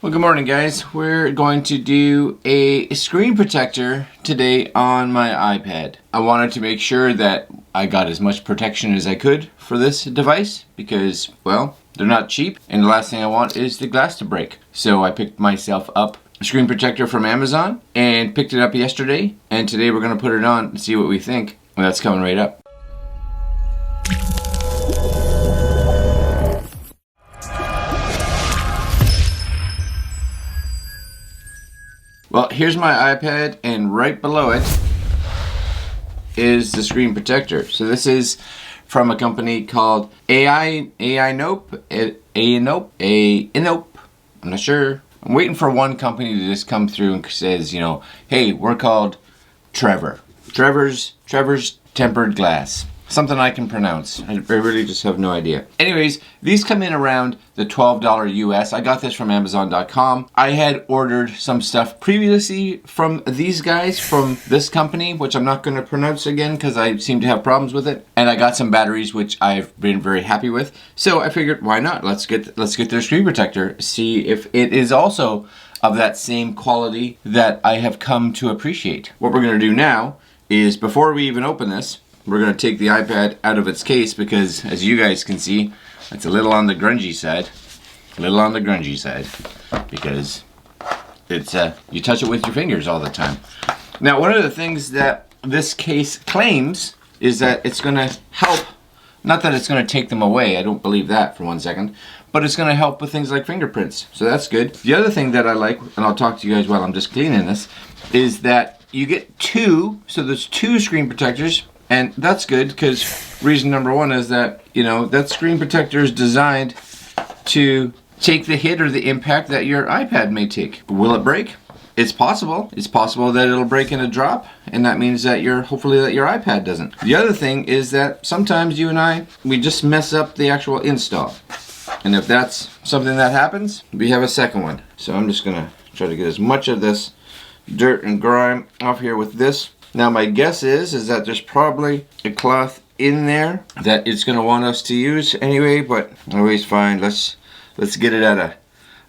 Well, good morning, guys. We're going to do a screen protector today on my iPad. I wanted to make sure that I got as much protection as I could for this device because, well, they're not cheap, and the last thing I want is the glass to break. So I picked myself up a screen protector from Amazon and picked it up yesterday, and today we're going to put it on and see what we think. Well, that's coming right up. Well, here's my iPad, and right below it is the screen protector. So this is from a company called Ainope. I'm not sure. I'm waiting for one company to just come through and says, you know, hey, we're called Trevor. Trevor's tempered glass. Something I can pronounce. I really just have no idea. Anyways, these come in around the $12 US. I got this from Amazon.com. I had ordered some stuff previously from these guys, from this company, which I'm not going to pronounce again because I seem to have problems with it. And I got some batteries, which I've been very happy with. So I figured, why not? Let's get their screen protector, see if it is also of that same quality that I have come to appreciate. What we're going to do now is, before we even open this, we're going to take the iPad out of its case because, as you guys can see, it's a little on the grungy side. A little on the grungy side because it's you touch it with your fingers all the time. Now, one of the things that this case claims is that it's going to help, not that it's going to take them away, I don't believe that for 1 second, but it's going to help with things like fingerprints, so that's good. The other thing that I like, and I'll talk to you guys while I'm just cleaning this, is that you get two, so there's two screen protectors. And that's good because reason number one is that, you know, that screen protector is designed to take the hit or the impact that your iPad may take. Will it break? It's possible. It's possible that it'll break in a drop, and that means that hopefully that your iPad doesn't. The other thing is that sometimes you and I, we just mess up the actual install. And if that's something that happens, we have a second one. So I'm just gonna try to get as much of this dirt and grime off here with this. Now my guess is that there's probably a cloth in there that it's going to want us to use anyway, but always fine. Let's get it at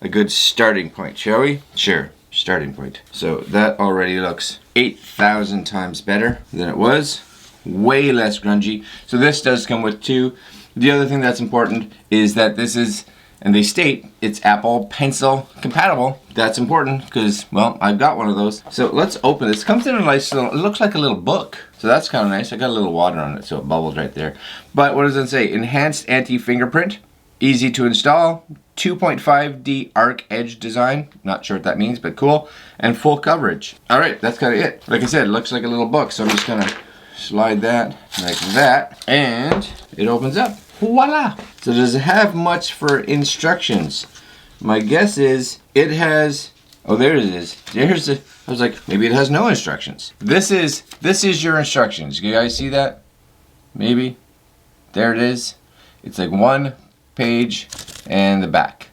a good starting point, shall we? Sure, starting point. So that already looks 8,000 times better than it was. Way less grungy. So this does come with two. The other thing that's important is that this is, and they state it's Apple Pencil compatible. That's important because, well, I've got one of those. So let's open this. It comes in a nice little, it looks like a little book. So that's kind of nice. I got a little water on it so it bubbles right there. But what does it say? Enhanced anti-fingerprint, easy to install, 2.5D arc edge design. Not sure what that means, but cool. And full coverage. All right, that's kind of it. Like I said, it looks like a little book. So I'm just gonna slide that like that. And it opens up. Voila! So does it have much for instructions? My guess is it has, oh, there it is. There's the, I was like, maybe it has no instructions. This is your instructions. You guys see that? Maybe. There it is. It's like one page and the back.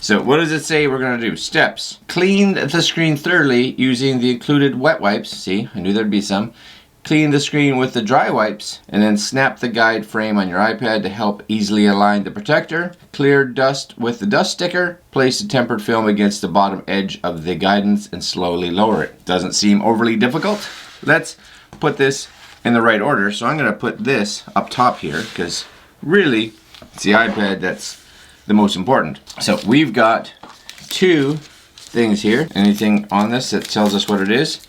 So what does it say we're going to do? Steps. Clean the screen thoroughly using the included wet wipes. See, I knew there'd be some. Clean the screen with the dry wipes, and then snap the guide frame on your iPad to help easily align the protector. Clear dust with the dust sticker. Place the tempered film against the bottom edge of the guidance and slowly lower it. Doesn't seem overly difficult. Let's put this in the right order. So I'm going to put this up top here because really it's the iPad that's the most important. So we've got two things here. Anything on this that tells us what it is?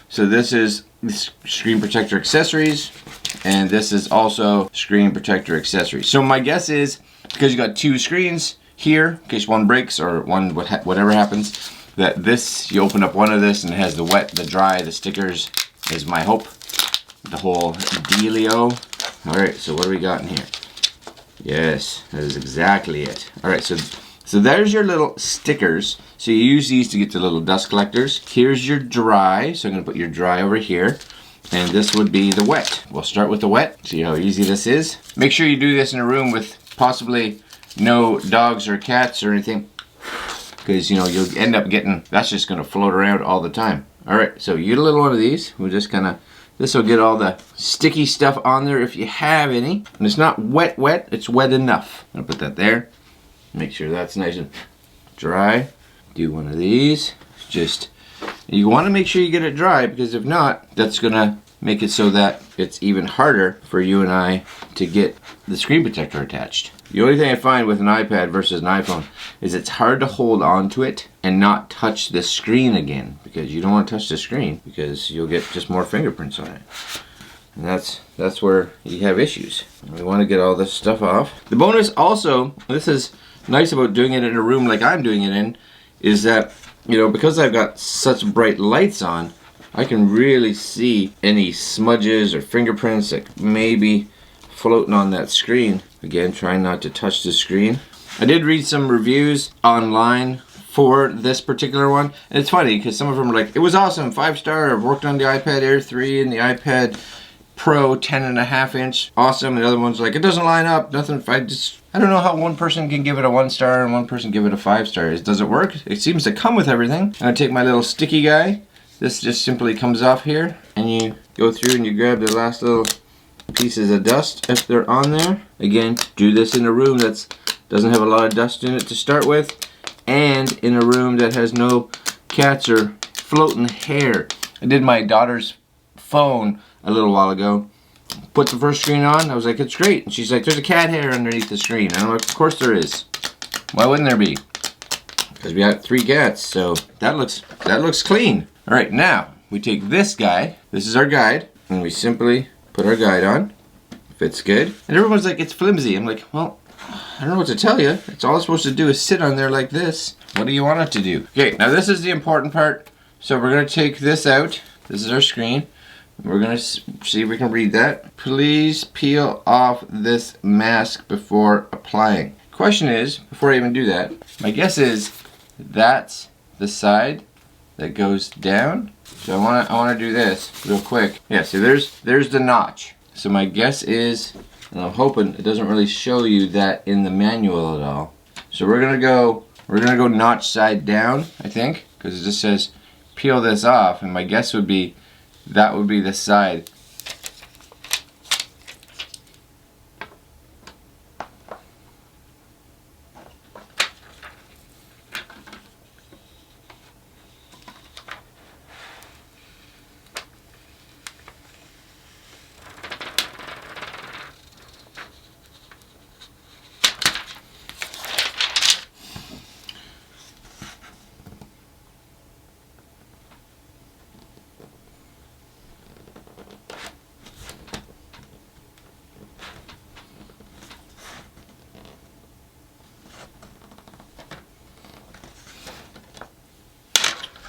So this is screen protector accessories, and this is also screen protector accessories. So my guess is, because you got two screens here, in case one breaks or one whatever happens, that this, you open up one of this and it has the wet, the dry, the stickers, is my hope. The whole dealio. Alright, so what do we got in here? Yes, that is exactly it. Alright, so there's your little stickers. So you use these to get the little dust collectors. Here's your dry. So I'm going to put your dry over here. And this would be the wet. We'll start with the wet. See how easy this is. Make sure you do this in a room with possibly no dogs or cats or anything. Because, you know, you'll end up getting, that's just going to float around all the time. Alright, so you get a little one of these. We'll just kind of, this will get all the sticky stuff on there if you have any. And it's not wet, it's wet enough. I'm going to put that there. Make sure that's nice and dry. do one of these. Just, you want to make sure you get it dry, because if not, that's gonna make it so that it's even harder for you and I to get the screen protector attached. The only thing I find with an iPad versus an iPhone is it's hard to hold on to it and not touch the screen again, because you don't want to touch the screen because you'll get just more fingerprints on it. And that's where you have issues. We want to get all this stuff off. The bonus also, this is nice about doing it in a room like I'm doing it in, is that, you know, because I've got such bright lights on, I can really see any smudges or fingerprints that may be floating on that screen. Again, trying not to touch the screen. I did read some reviews online for this particular one, and it's funny because some of them are like, it was awesome, 5-star, I've worked on the iPad Air 3 and the iPad Pro 10.5-inch, awesome. And the other one's like, it doesn't line up, nothing. I don't know how one person can give it a 1-star and one person give it a 5-star. Does it work? It seems to come with everything. I'm gonna take my little sticky guy. This just simply comes off here, and you go through and you grab the last little pieces of dust if they're on there. Again, do this in a room that doesn't have a lot of dust in it to start with, and in a room that has no cats or floating hair. I did my daughter's phone a little while ago. Put the first screen on, I was like, it's great. And she's like, there's a cat hair underneath the screen. And I'm like, of course there is. Why wouldn't there be? Because we got 3 cats, so that looks clean. All right, now we take this guy. This is our guide, and we simply put our guide on. Fits good. And everyone's like, it's flimsy. I'm like, well, I don't know what to tell you. It's all it's supposed to do is sit on there like this. What do you want it to do? Okay, now this is the important part. So we're gonna take this out. This is our screen. We're gonna see if we can read that. Please peel off this mask before applying. Question is, before I even do that, my guess is that's the side that goes down. So I wanna do this real quick. Yeah, see there's the notch. So my guess is, and I'm hoping it doesn't really show you that in the manual at all. So we're gonna go notch side down, I think, because it just says peel this off, and my guess would be that would be the side.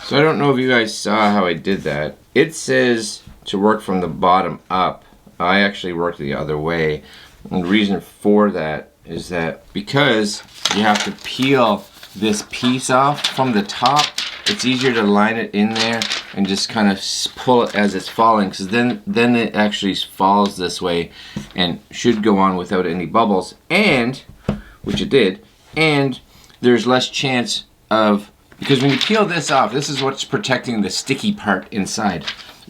So I don't know if you guys saw how I did that. It says to work from the bottom up. I actually worked the other way. And the reason for that is that because you have to peel this piece off from the top, it's easier to line it in there and just kind of pull it as it's falling, because then it actually falls this way and should go on without any bubbles, and which it did, and there's less chance of, because when you peel this off, this is what's protecting the sticky part inside.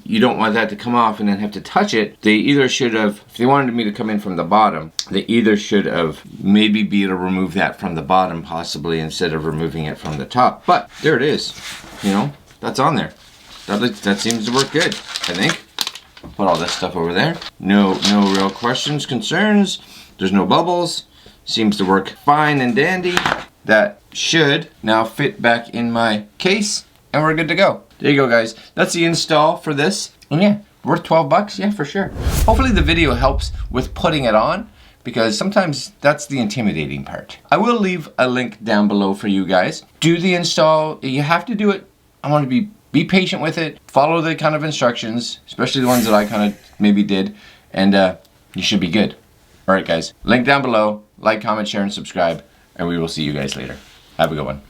You don't want that to come off and then have to touch it. They either should have, if they wanted me to come in from the bottom, they either should have maybe be able to remove that from the bottom possibly instead of removing it from the top. But there it is, you know, that's on there. That seems to work good, I think. Put all this stuff over there. No real questions, concerns. There's no bubbles. Seems to work fine and dandy. That should now fit back in my case, and we're good to go. There you go, guys. That's the install for this. And yeah, worth 12 bucks? Yeah, for sure. Hopefully the video helps with putting it on, because sometimes that's the intimidating part. I will leave a link down below for you guys. Do the install. You have to do it. I want to be patient with it. Follow the kind of instructions, especially the ones that I kind of maybe did, and you should be good. All right, guys. Link down below. Like, comment, share, and subscribe, and we will see you guys later. Have a good one.